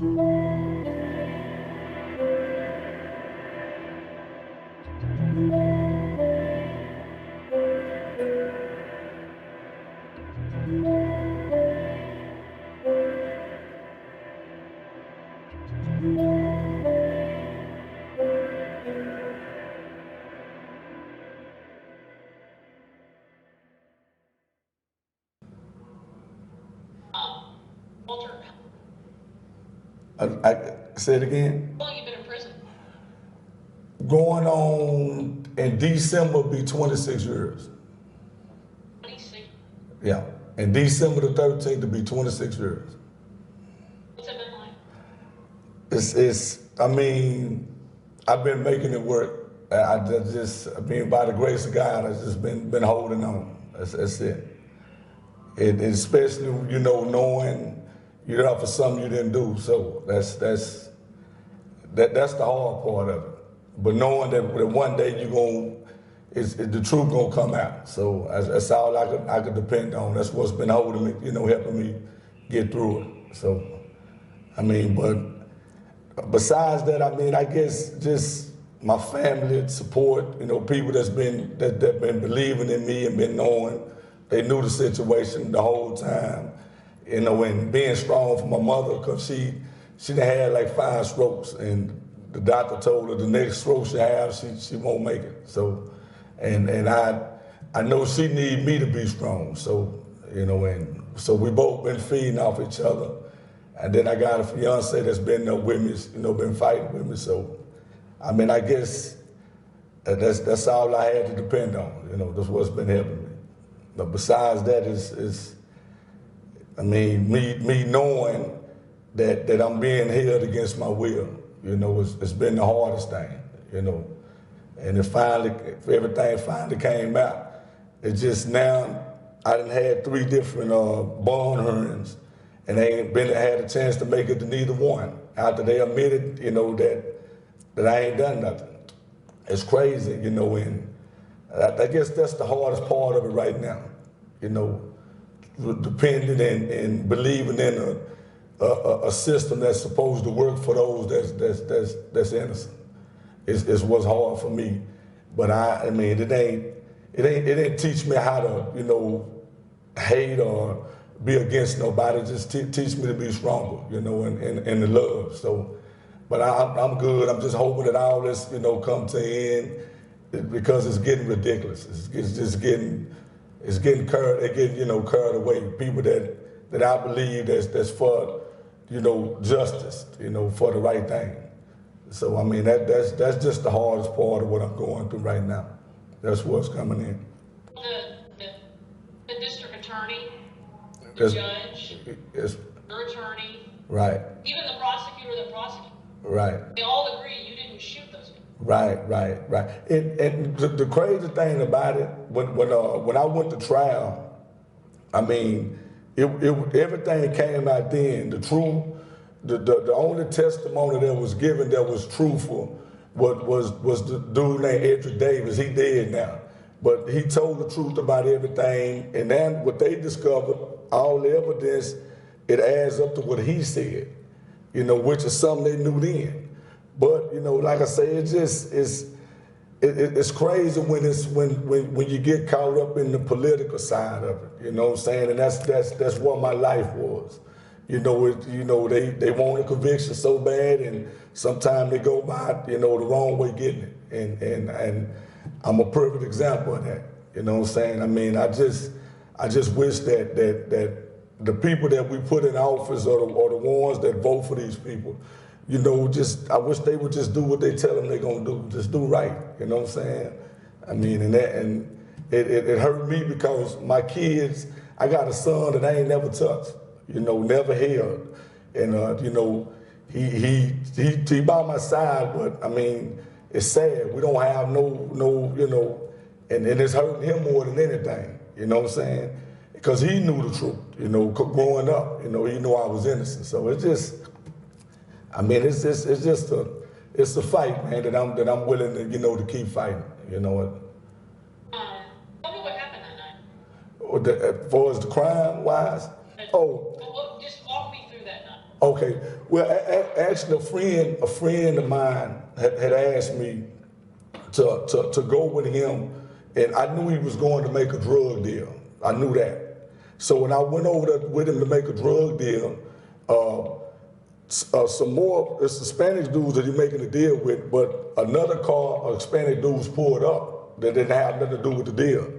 Walter, I say it again. how long have you been in prison? Going on in December be 26 years. 26. Yeah. In December the 13th to be 26 years. What's it been like? I mean, I've been making it work. I mean, by the grace of God, I've just been holding on. That's it. Especially, you know, knowing you're out for something you didn't do. So that's the hard part of it. But knowing that one day the truth gonna come out. So that's all I could depend on. That's what's been holding me, you know, helping me get through it. So, I mean, but besides that, I mean, I guess just my family support, you know, people that been believing in me and been knowing. They knew the situation the whole time, you know, and being strong for my mother, because she done had like 5 strokes, and the doctor told her the next stroke she has, she won't make it. So, and I know she need me to be strong. So, you know, and so we both been feeding off each other. And then I got a fiance that's been there with me, you know, been fighting with me. So, I mean, I guess that's all I had to depend on. You know, that's what's been helping me. But besides that is I mean, me knowing that I'm being held against my will, you know, it's been the hardest thing, you know. And everything finally came out. It's just now, I done had 3 different bond hearings, and they ain't had a chance to make it to neither one. After they admitted, you know, that I ain't done nothing. It's crazy, you know, and I guess that's the hardest part of it right now, you know, depending and believing in a system that's supposed to work for those that's innocent. It's what's hard for me, but I mean, it didn't teach me how to, you know, hate or be against nobody. Just teach me to be stronger, you know, and to love. So, but I'm good. I'm just hoping that all this, you know, come to an end, because it's getting ridiculous. It's just getting carried, you know, carried away. People that I believe that's for, you know, justice, you know, for the right thing. So I mean, that's just the hardest part of what I'm going through right now. That's what's coming in. The district attorney, the judge, your attorney, right, even the prosecutor that prosecuted, right, they all agree you didn't shoot those people. Right. And the crazy thing about it, when I went to trial, I mean, everything came out then. The truth, the only testimony that was given that was truthful was the dude named Edric Davis. He dead now, but he told the truth about everything. And then what they discovered, all the evidence, it adds up to what he said, you know, which is something they knew then. But you know, like I say, it's crazy when you get caught up in the political side of it. You know what I'm saying? And that's what my life was. You know, they want a conviction so bad, and sometimes they go by, you know, the wrong way getting it. And I'm a perfect example of that. You know what I'm saying? I mean, I just wish that the people that we put in office are the ones that vote for these people. You know, I wish they would just do what they tell them they're gonna do. Just do right. You know what I'm saying? I mean, and it hurt me because my kids, I got a son that I ain't never touched. You know, never held, and you know, he by my side. But I mean, it's sad. We don't have no, you know, and it's hurting him more than anything. You know what I'm saying? Because he knew the truth. You know, growing up, you know, he knew I was innocent. So it's just. I mean, it's just a fight, man, that I'm willing to, you know, to keep fighting. You know what? Tell me what happened that night. As far as the crime wise, Just walk me through that night. Okay. Well, actually, a friend of mine had asked me to go with him, and I knew he was going to make a drug deal. I knew that. So when I went over there with him to make a drug deal, some more Hispanic dudes that he's making a deal with, but another car of Hispanic dudes pulled up that didn't have nothing to do with the deal.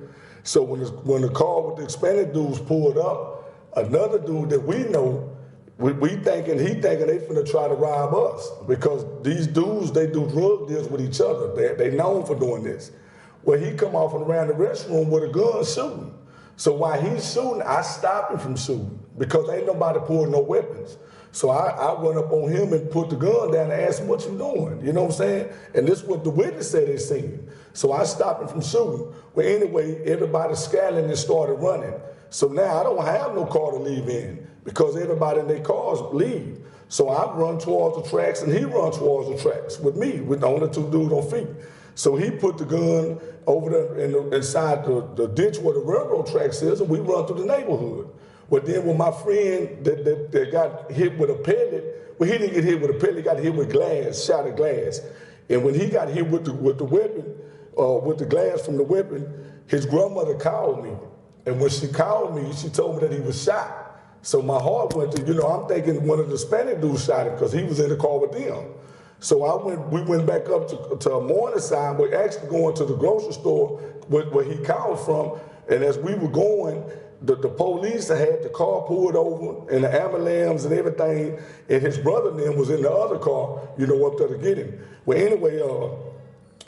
So when the car with the Hispanic dudes pulled up, another dude that we know, he thinking they finna try to rob us because these dudes, they do drug deals with each other. They known for doing this. Well, he come off and around the restroom with a gun shooting. So while he's shooting, I stop him from shooting because ain't nobody pulling no weapons. So I run up on him and put the gun down and ask him, what you doing? You know what I'm saying? And this is what the witness said they seen. So I stopped him from shooting. Well, anyway, everybody scattered and started running. So now I don't have no car to leave in because everybody in their cars leave. So I run towards the tracks and he runs towards the tracks with me, with the only two dudes on feet. So he put the gun over there inside the ditch where the railroad tracks is, and we run through the neighborhood. Well, then when my friend that got hit with a pellet, well, he didn't get hit with a pellet, he got hit with glass, shattered glass. And when he got hit with the weapon, with the glass from the weapon, his grandmother called me. And when she called me, she told me that he was shot. So my heart went to, I'm thinking one of the Hispanic dudes shot him because he was in the car with them. So we went back up to Morningside. We're actually going to the grocery store where he called from. And as we were going, the police had the car pulled over and the ambulance and everything. And his brother and them was in the other car, up there to get him. Well, anyway,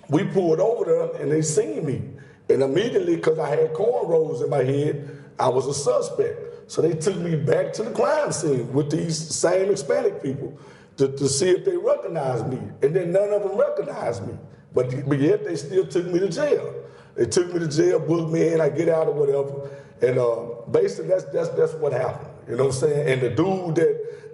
we pulled over there and they seen me. And immediately, because I had cornrows in my head, I was a suspect. So they took me back to the crime scene with these same Hispanic people to see if they recognized me. And then none of them recognized me. But yet they still took me to jail. They took me to jail, booked me in, I get out or whatever. And basically that's what happened. You know what I'm saying? And the dude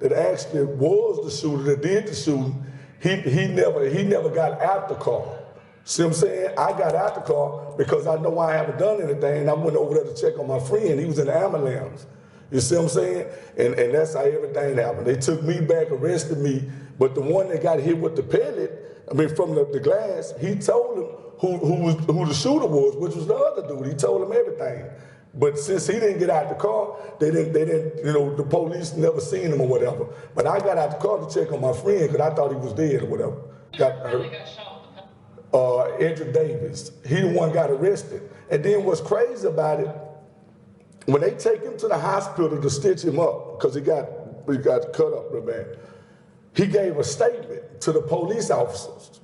that actually was the shooter, that did the shooting, he never got out the car. See what I'm saying? I got out the car because I know I haven't done anything. And I went over there to check on my friend. He was in the ambulance. You see what I'm saying? And that's how everything happened. They took me back, arrested me, but the one that got hit with the pellet, from the glass, he told him who the shooter was, which was the other dude. He told him everything. But since he didn't get out the car, they didn't, the police never seen him or whatever. But I got out the car to check on my friend because I thought he was dead or whatever. Got hurt. Got shot. Andrew Davis. He the one got arrested. And then what's crazy about it, when they take him to the hospital to stitch him up, because he got cut up real bad, he gave a statement to the police officers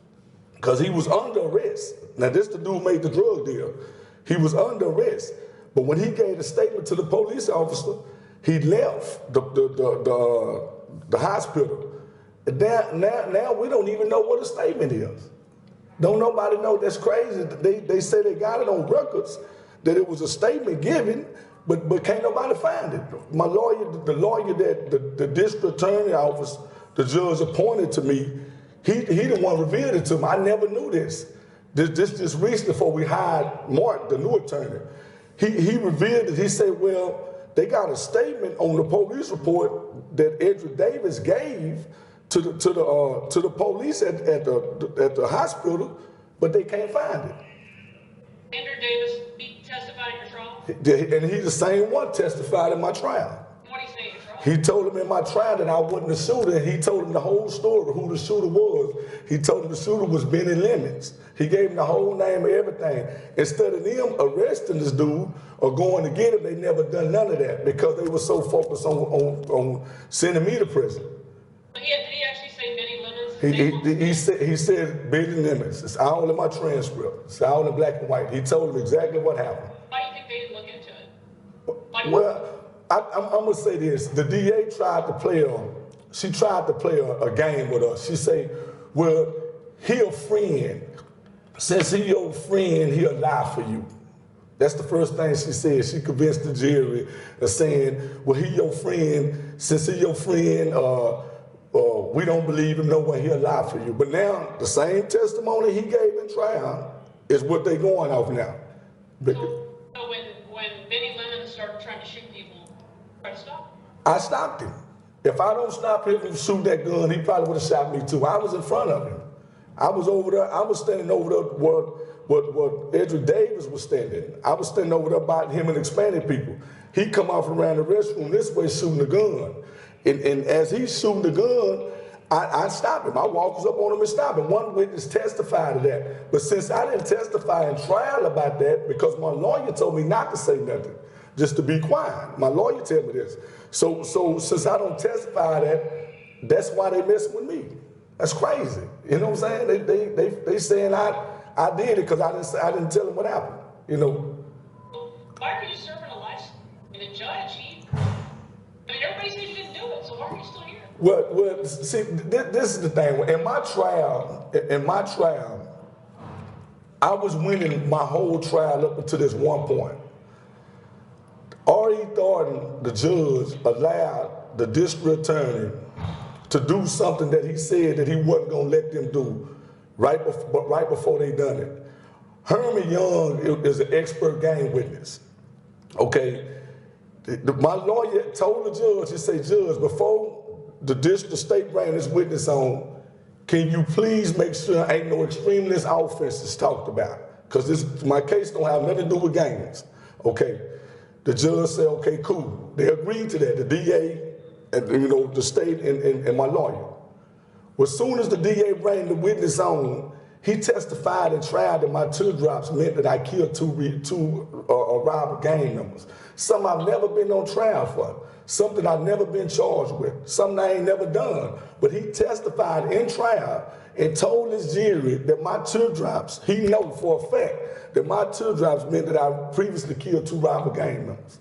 because he was under arrest. Now this the dude made the drug deal. He was under arrest. But when he gave a statement to the police officer, he left the hospital. And now we don't even know what a statement is. Don't nobody know. That's crazy. They say they got it on records that it was a statement given, but can't nobody find it. My lawyer, the lawyer that the district attorney office, the judge appointed to me, he the one revealed it to me. I never knew this. This recently before we hired Mark, the new attorney. He revealed it. He said, well, they got a statement on the police report that Andrew Davis gave to the police at the hospital, but they can't find it. Andrew Davis testified in your trial? And he's the same one testified in my trial. What did he say in your trial? He told him in my trial that I wasn't the shooter, and he told him the whole story, who the shooter was. He told him the shooter was Benny Lemons. He gave him the whole name of everything. Instead of them arresting this dude or going to get him, they never done none of that because they were so focused on sending me to prison. Did he actually say Benny Lemons? He said Benny Lemons. It's all in my transcript. It's all in black and white. He told him exactly what happened. Why do you think they didn't look into it? Well, I'm gonna say this. The DA tried to play a game with us. She say, well, he a friend. Since he your friend, he'll lie for you. That's the first thing she said. She convinced the jury of saying, well, he your friend. Since he your friend, we don't believe him no way, he'll lie for you. But now, the same testimony he gave in trial is what they going off now. So when Benny Lemons started trying to shoot people, try to stop him? I stopped him. If I don't stop him from shooting that gun, he probably would have shot me too. I was in front of him. I was over there. I was standing over there where Edric Davis was standing. I was standing over there by him and explaining people. He come off around the restroom this way shooting the gun. And as he's shooting the gun, I stopped him. I walked up on him and stopped him. One witness testified to that. But since I didn't testify in trial about that, because my lawyer told me not to say nothing, just to be quiet. My lawyer told me this. So since I don't testify that, that's why they messing with me. That's crazy. You know what I'm saying? They saying I did it because I didn't tell them what happened. You know. Why are you serving a life? And the judge, everybody says you didn't do it. So why are you still here? Well, see, this is the thing. In my trial, I was winning my whole trial up until this one point. R.E. Thornton, the judge, allowed the district attorney to do something that he said that he wasn't going to let them do right before they done it. Herman Young is an expert gang witness. Okay, my lawyer told the judge, he said, Judge, before the district state bring this witness on, can you please make sure ain't no extremist offenses talked about? Because my case don't have nothing to do with gangs. Okay. The judge said, okay, cool. They agreed to that, the DA, and the state and my lawyer. Well, as soon as the DA brought the witness on, he testified in trial that my teardrops meant that I killed two rival gang members. Something I've never been on trial for. Something I've never been charged with. Something I ain't never done. But he testified in trial and told his jury that my teardrops, he know for a fact that my teardrops meant that I previously killed two rival gang members.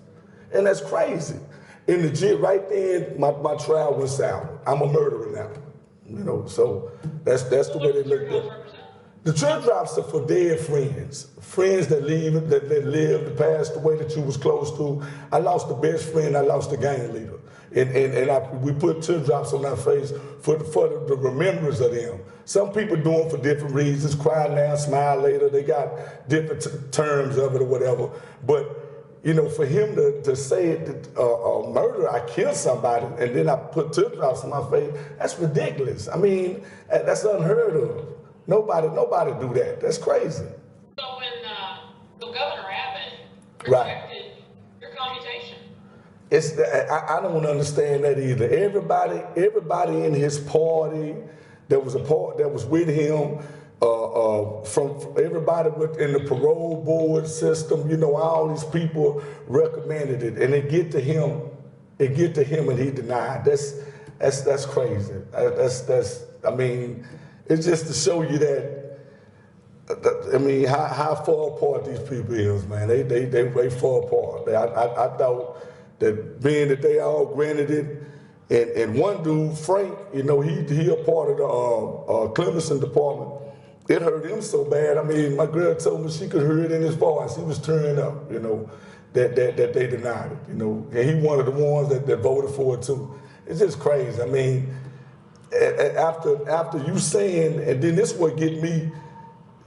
And that's crazy. In the jury, right then, my trial went sour. I'm a murderer now. So that's the way they look at it. The teardrops are for dead friends that live, that passed away, that you was close to. I lost the best friend, I lost the gang leader. And we put teardrops on our face for the remembrance of them. Some people do them for different reasons, cry now, smile later. They got different terms of it or whatever. But, for him to say it, murder, I killed somebody, and then I put teardrops on my face, that's ridiculous. I mean, that's unheard of. Nobody do that. That's crazy. So when Governor Abbott Right. rejected your commutation, I don't understand that either. Everybody in his party that was with him, from everybody within the parole board system, all these people recommended it, and it get to him, and he denied. That's crazy. It's just to show you how far apart these people is, man. They way far apart. I thought that being that they all granted it, and one dude, Frank, he a part of the Clemson department. It hurt him so bad. My girl told me she could hear it in his voice. He was turning up, that they denied it, and he one of the ones that voted for it too. It's just crazy. After you saying, and then this what get me,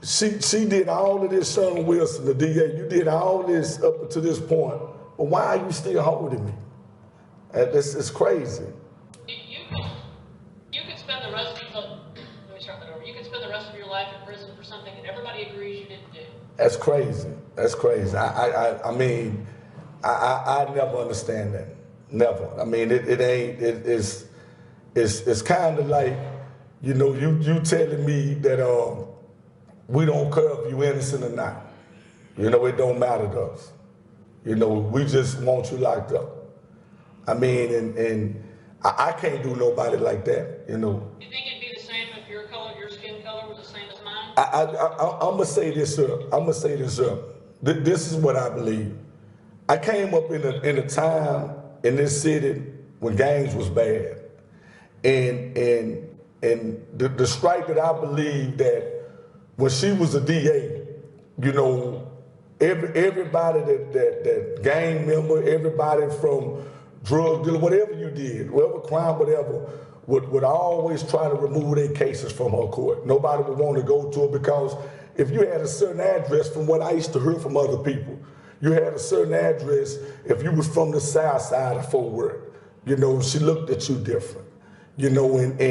she did all of this, Sean Wilson, the DA, you did all this up to this point, but why are you still holding me? It's crazy. you could spend the rest of let me start that over. You could spend the rest of your life in prison for something that everybody agrees you didn't do. That's crazy. That's crazy. I never understand that. Never. It's kind of like, you telling me that we don't care if you innocent or not. It don't matter to us. We just want you locked up. And I can't do nobody like that. You think it'd be the same if your skin color was the same as mine? I'm gonna say this, sir. This is what I believe. I came up in a time in this city when gangs was bad. And the strike that I believe that when she was a DA, everybody that gang member, everybody from drug dealer, whatever you did, whatever crime, whatever, would always try to remove their cases from her court. Nobody would want to go to it because if you had a certain address, from what I used to hear from other people, you had a certain address if you was from the south side of Fort Worth. You know, she looked at you different. You know, and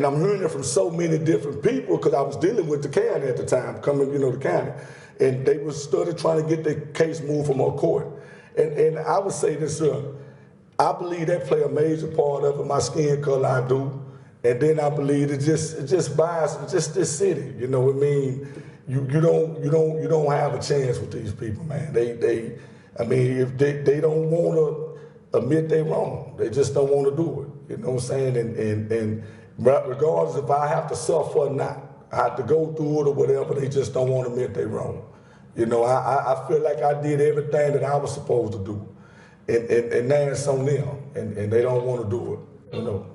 I'm hearing it from so many different people because I was dealing with the county at the time, coming, you know, the county, and they was started trying to get the case moved from our court. And I would say this, I believe that play a major part of it. My skin color, I do. And then I believe it just buys just this city. You know what I mean? You don't have a chance with these people, man. I mean, if they don't want to admit they wrong, they just don't want to do it. You know what I'm saying? And regardless if I have to suffer or not, I have to go through it or whatever, they just don't want to admit they wrong. You know, I feel like I did everything that I was supposed to do. And now it's on them, and they don't want to do it, you know.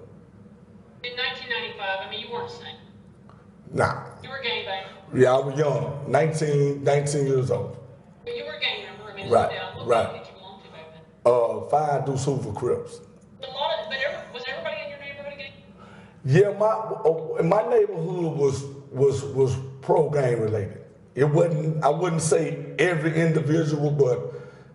In 1995, I mean, you weren't saying. Nah. You were a gangbang. Yeah, I was young, 19 years old. But you were a gang member, I mean, right, no doubt. What right. gang did you belong to back then? 5 Deuce Hoover Crips. Was everybody in your neighborhood a gang? Yeah, my neighborhood was pro-gang related. It wasn't, I wouldn't say every individual, but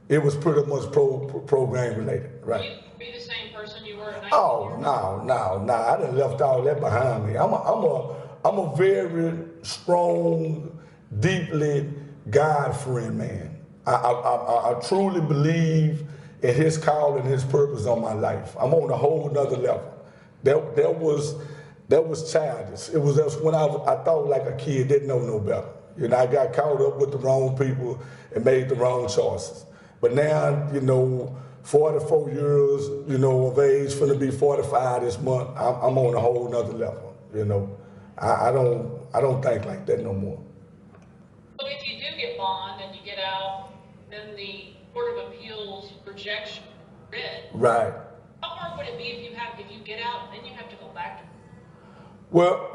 it was pretty much pro-gang related, right? Will you be the same person you were at 19 Oh, years? no. I done left all that behind me. I'm a very strong, deeply God-fearing man. I truly believe in his call and his purpose on my life. I'm on a whole nother level. That was childish. It was just when I thought like a kid, didn't know no better. You know, I got caught up with the wrong people and made the wrong choices. But now, you know, 44 years, you know, of age, finna be 45 this month, I'm on a whole nother level, you know. I don't think like that no more. So if you do get bond and you get out, then the Court of Appeals rejects writ. Right. How hard would it be if you get out and then you have to go back to? Well,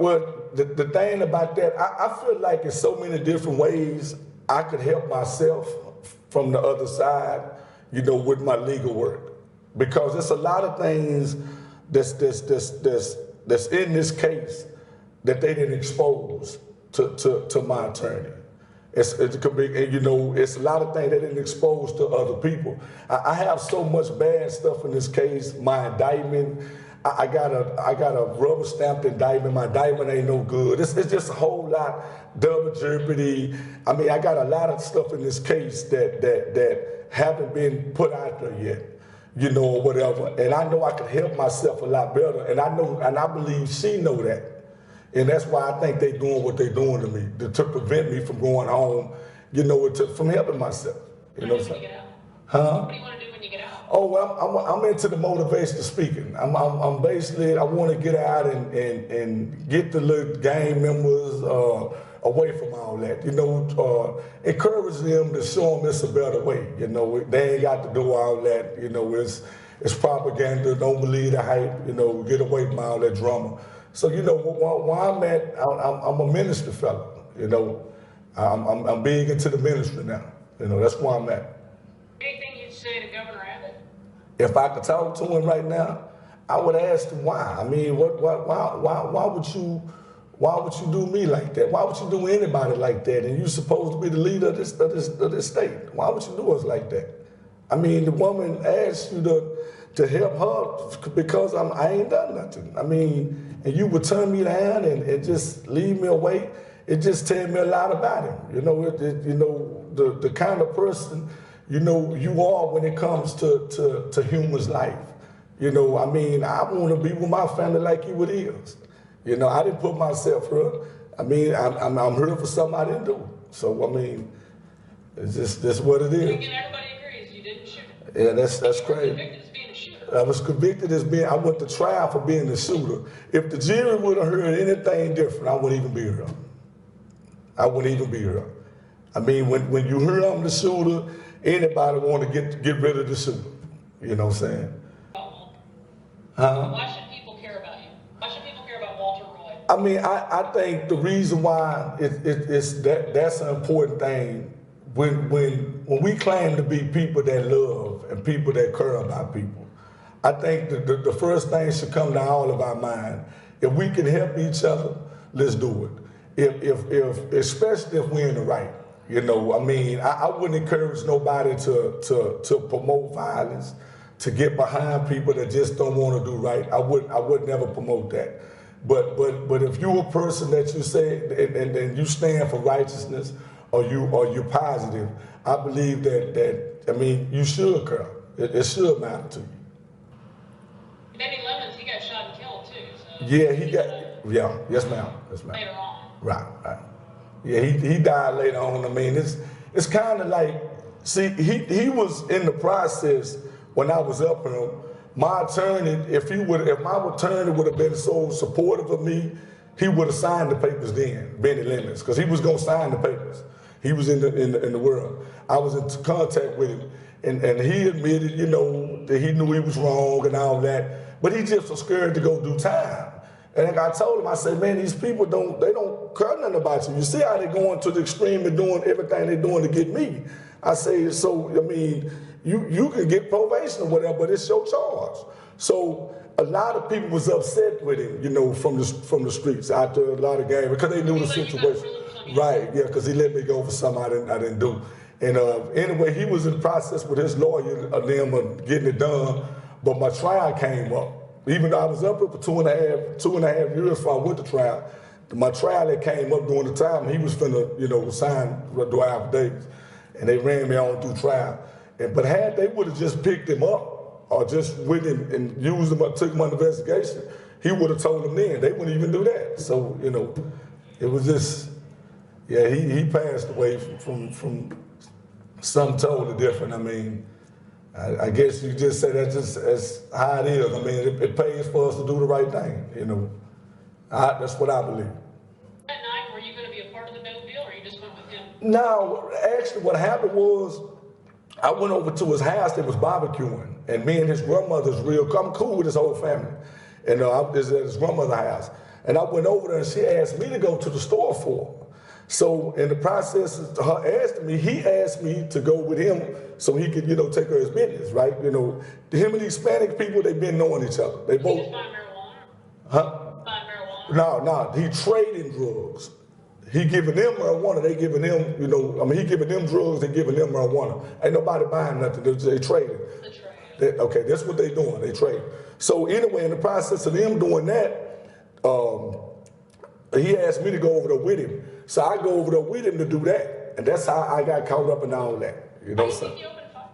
the thing about that, I feel like in so many different ways I could help myself from the other side, you know, with my legal work, because there's a lot of things that's in this case that they didn't expose to my attorney. It could be, you know, it's a lot of things they didn't expose to other people. I have so much bad stuff in this case. My indictment, I got a rubber stamped indictment. My indictment ain't no good. It's just a whole lot, double jeopardy. I mean, I got a lot of stuff in this case that haven't been put out there yet, you know, or whatever. And I know I could help myself a lot better. And I know, and I believe she know that. And that's why I think they doing what they doing to me, to prevent me from going home, you know, from helping myself. You know what I'm saying? Huh? What do you want to do when you get out? Oh, well, I'm into the motivational speaking. I'm basically, I want to get out and get the little gang members away from all that. You know, encourage them to show them it's a better way. You know, they ain't got to do all that. You know, it's propaganda. Don't believe the hype. You know, get away from all that drama. So, you know, where I'm at, I'm a ministry fellow. You know, I'm big into the ministry now. You know, that's where I'm at. Anything you'd say to Governor Abbott? If I could talk to him right now, I would ask him why. I mean, why would you do me like that? Why would you do anybody like that? And you're supposed to be the leader of this state. Why would you do us like that? I mean, the woman asked you to help her because I ain't done nothing. I mean, and you would turn me down and just leave me away. It just tells me a lot about him. You know, you know the kind of person, you know, you are when it comes to humans' life. You know, I mean, I want to be with my family like you it is. You know, I didn't put myself here. I mean, I'm here for something I didn't do. So, I mean, it's just what it is. Again, everybody agrees you didn't shoot him. Yeah, that's crazy. You were convicted as being a shooter. I was convicted as being, I went to trial for being the shooter. If the jury would have heard anything different, I wouldn't even be here. I wouldn't even be here. I mean, when you hear I'm the shooter, anybody want to get rid of the shooter. You know what I'm saying? Why should people care about you? Why should people care about Walter Roy? I mean, I think the reason why that's an important thing. When we claim to be people that love and people that care about people, I think the first thing should come to all of our mind. If we can help each other, let's do it. Especially if we're in the right. You know, I mean, I wouldn't encourage nobody to promote violence, to get behind people that just don't want to do right. I would never promote that. But if you're a person that you say and you stand for righteousness or you're positive, I believe that you should come. It should matter to you. Benny Lemons, he got shot and killed too. So Yes ma'am. Later on. Right. Yeah, he died later on. I mean, it's kind of like, see, he was in the process when I was up him. My attorney, if my attorney would have been so supportive of me, he would have signed the papers then, Benny Lemons, because he was gonna sign the papers. He was in the world. I was in contact with him, and he admitted, that he knew he was wrong and all that, but he just was scared to go do time. And like I told him, I said, man, these people don't care nothing about you. You see how they're going to the extreme and doing everything they're doing to get me. I say, so, you can get probation or whatever, but it's your charge. So a lot of people was upset with him, from the streets after a lot of games because they knew the situation. Right, yeah, because he let me go for something I didn't do. And anyway, he was in the process with his lawyer getting it done, but my trial came up. Even though I was up for two and a half years before I went to trial, my trial that came up during the time, he was finna, sign do affidavits. And they ran me on through trial. But had they would have just picked him up or just went and used him, took him under investigation, he would have told them then. They wouldn't even do that. So, it was just, yeah, he passed away from something totally different. I guess you just say that's how it is. It pays for us to do the right thing, That's what I believe. That night, were you going to be a part of the bail deal, or you just went with him? No, actually what happened was I went over to his house, they was barbecuing, and me and his grandmother's I'm cool with his whole family. And I was at his grandmother's house. And I went over there and she asked me to go to the store for her. So in the process of her asking me, he asked me to go with him so he could, take care of his business, right? Him and the Hispanic people, they've been knowing each other. They both. He just buying marijuana? Huh? Buying marijuana? No, he trading drugs. He giving them marijuana, they giving him, he giving them drugs, they giving them marijuana. Ain't nobody buying nothing, they trading. The trade. Okay, that's what they doing, they trade. So anyway, in the process of them doing that, he asked me to go over there with him. So I go over there with him to do that. And that's how I got caught up in all that. Why do you think he opened fire?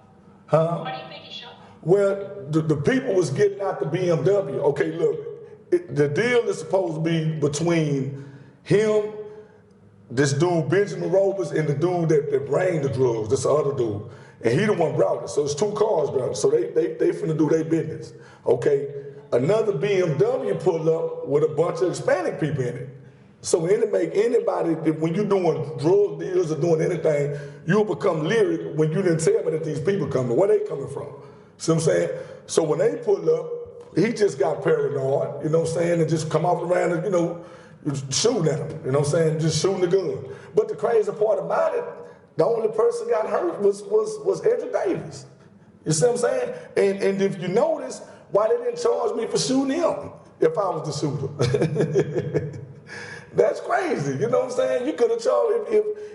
Huh? Why do you think he shot? Well, the people was getting out the BMW. Okay, look, the deal is supposed to be between him, this dude, Benjamin Rovers, and the dude that bring the drugs, this other dude. And he the one brought it. So it's two cars brought. So they finna do their business. Okay? Another BMW pulled up with a bunch of Hispanic people in it. So anybody, when you're doing drug deals or doing anything, you'll become leery when you didn't tell me that these people coming. Where they coming from? See what I'm saying? So when they pull up, he just got paranoid, and just come off around and, shooting at him, just shooting the gun. But the crazy part about it, the only person got hurt was Edgar Davis. You see what I'm saying? And if you notice, why they didn't charge me for shooting him if I was the shooter? That's crazy, you know what I'm saying? You could have charged,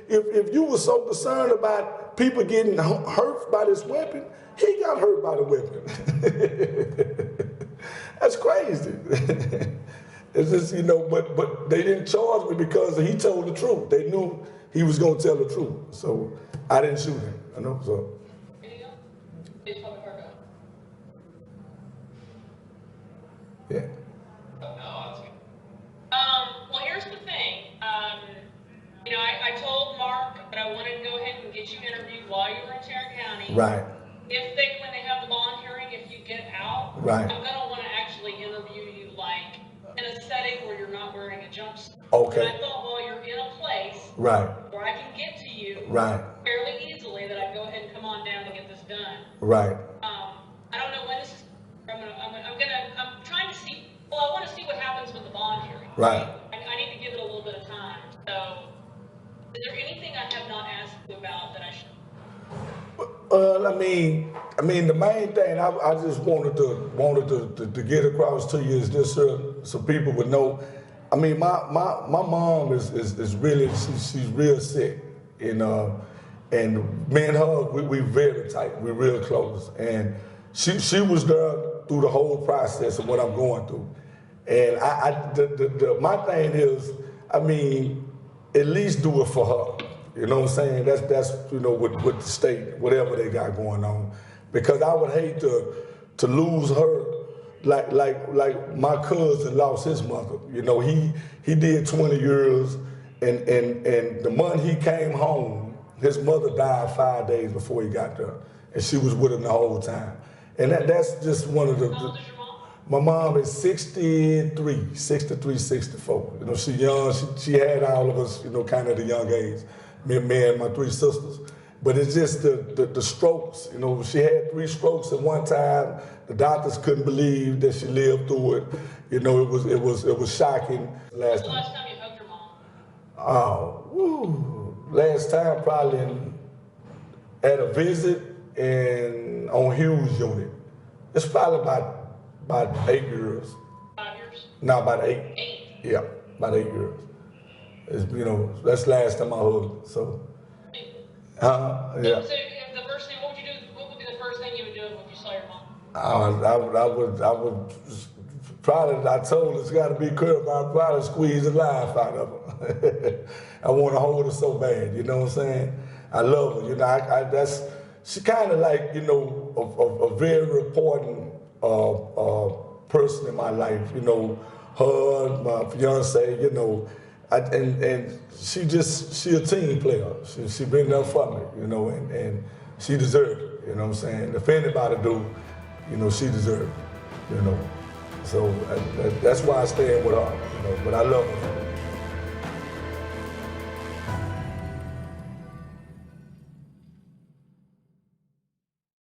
if you were so concerned about people getting hurt by this weapon, he got hurt by the weapon. That's crazy. It's just, but they didn't charge me because he told the truth. They knew he was going to tell the truth. So I didn't shoot him, so. Yeah. Well, here's the thing. I told Mark that I wanted to go ahead and get you interviewed while you were in Tarrant County. Right. When they have the bond hearing, if you get out, right, I'm going to want to actually interview you in a setting where you're not wearing a jumpsuit. Okay. And I thought, well, you're in a place right where I can get to you right fairly easily that I can go ahead and come on down and get this done. Right. I don't know when this is. I'm trying to see. Well, I want to see what happens with the bond hearing. Right. I need to give it a little bit of time. So, is there anything I have not asked you about that I should? The main thing I just wanted to get across to you is just so people would know. My mom is really she's real sick, and me and her we very tight, we're real close, and she was there through the whole process of what I'm going through. And my thing is, I mean, at least do it for her. You know what I'm saying? That's you know, with the state, whatever they got going on. Because I would hate to lose her like my cousin lost his mother. You know, he did 20 years, and the month he came home, his mother died 5 days before he got there, and she was with him the whole time. And that's just one of the. How old is your mom? My mom is 63, 64. You know, she young. She had all of us, you know, kind of the young age. Me and my 3 sisters. But it's just the strokes. You know, she had 3 strokes at one time. The doctors couldn't believe that she lived through it. You know, it was shocking. When's the last time you hugged your mom? Last time probably at a visit and on Hughes unit. It's probably about 8 years. 5 years? No, about 8. 8. Yeah, about 8 years. It's, you know, that's the last time I hugged. So, yeah. So the first thing, what would you do? What would be the first thing you would do if you saw your mom? I would probably, I told her it's got to be careful. I'd probably squeeze the life out of her. I want to hold her so bad, you know what I'm saying? I love her, you know, she kind of like, you know, a very important person in my life, you know, her, my fiance, you know, and she a team player. She been there for me, you know, and she deserved it, you know what I'm saying? If anybody do, you know, she deserved it, you know. So that's why I stand with her, you know, but I love her.